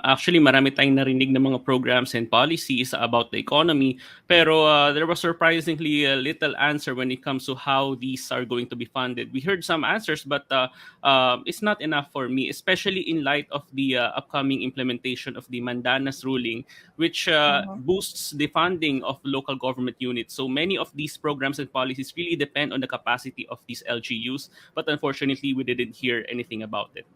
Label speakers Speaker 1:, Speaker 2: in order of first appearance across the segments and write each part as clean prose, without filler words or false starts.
Speaker 1: Actually, marami tayong narinig ng mga programs and policies about the economy, pero there was surprisingly little answer when it comes to how these are going to be funded. We heard some answers, but it's not enough for me, especially in light of the upcoming implementation of the Mandanas ruling, which
Speaker 2: Mhm.
Speaker 1: boosts the funding of local government units. So many of these programs and policies really depend on the capacity of these LGUs, but unfortunately, we didn't hear anything about it.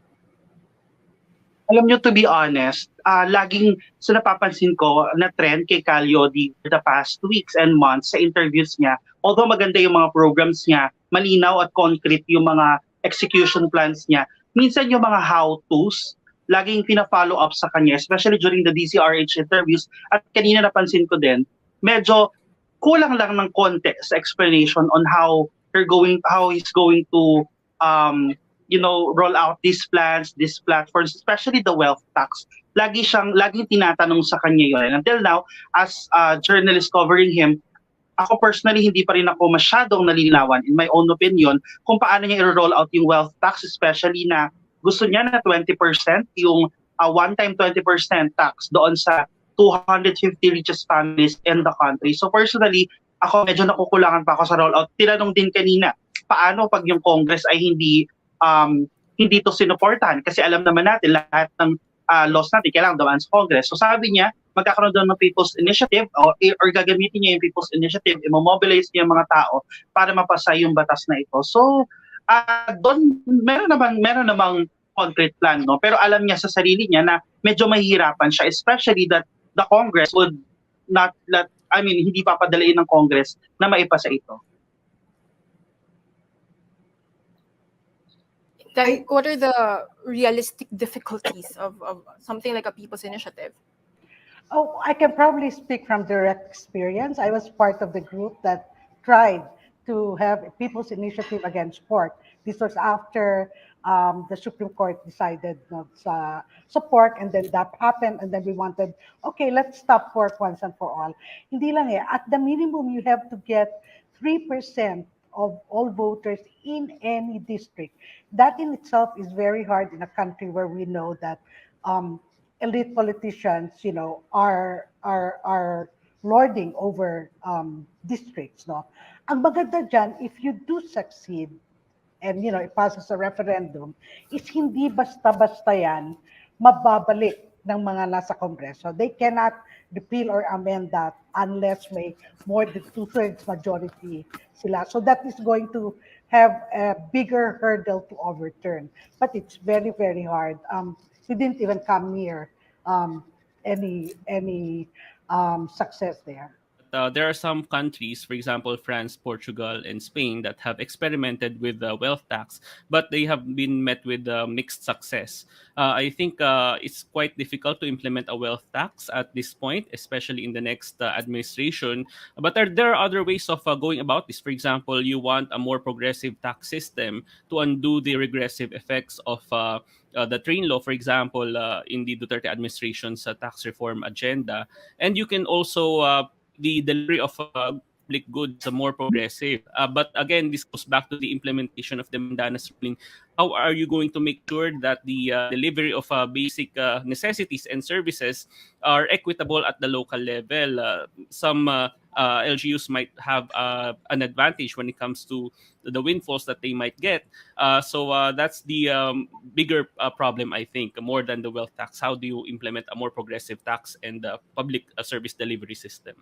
Speaker 3: Alam niyo, to be honest, laging sa napapansin ko na trend kay Calio the past weeks and months sa interviews niya, although maganda yung mga programs niya, malinaw at concrete yung mga execution plans niya, minsan yung mga how-tos, laging pina-follow up sa kanya, especially during the DCRH interviews. At kanina napansin ko din, medyo kulang lang ng context explanation on how he's going to um roll out these plans, these platforms, especially the wealth tax. Laging tinatanong sa kanya yun. And until now, as a journalist covering him, ako personally, hindi pa rin ako masyadong nalilinawan, in my own opinion, kung paano niya i-roll out yung wealth tax, especially na gusto niya na 20% yung one-time 20% tax doon sa 250 richest families in the country. So personally, ako medyo nakukulangan pa ako sa rollout. Tinanong din kanina, paano pag yung Congress ay hindi to sinuportahan? Kasi alam naman natin lahat ng laws natin kailangan dumaan sa Congress. So sabi niya, magkakaroon doon ng People's Initiative or gagamitin niya yung People's Initiative, i-mobilize niya yung mga tao para mapasa yung batas na ito. So, doon meron namang concrete plan, no? Pero alam niya sa sarili niya na medyo mahihirapan siya, especially that the Congress would not let, hindi papadalain ng Congress na maipasa ito.
Speaker 2: Like, what are the realistic difficulties of something like a people's initiative?
Speaker 4: Oh, I can probably speak from direct experience. I was part of the group that tried to have a people's initiative against pork. This was after the Supreme Court decided not sa pork, and then that happened, and then we wanted, okay, let's stop pork once and for all. Hindi lang eh. At the minimum, you have to get 3% of all voters in any district. That in itself is very hard in a country where we know that elite politicians, are lording over districts, no? Ang maganda dyan, if you do succeed, and it passes a referendum, is hindi basta-basta yan mababalik ng mga nasa Kongreso. They cannot repeal or amend that unless may more than 2/3 majority sila. So that is going to have a bigger hurdle to overturn. But it's very, very hard. We didn't even come near any success there.
Speaker 1: There are some countries, for example, France, Portugal, and Spain, that have experimented with the wealth tax, but they have been met with mixed success. I think it's quite difficult to implement a wealth tax at this point, especially in the next administration. But there are other ways of going about this. For example, you want a more progressive tax system to undo the regressive effects of the train law, for example, in the Duterte administration's tax reform agenda. And you can also the delivery of public goods more progressive. But again, this goes back to the implementation of the Mandanas ruling. How are you going to make sure that the delivery of basic necessities and services are equitable at the local level? Some LGUs might have an advantage when it comes to the windfalls that they might get. So that's the bigger problem, I think, more than the wealth tax. How do you implement a more progressive tax and public service delivery system?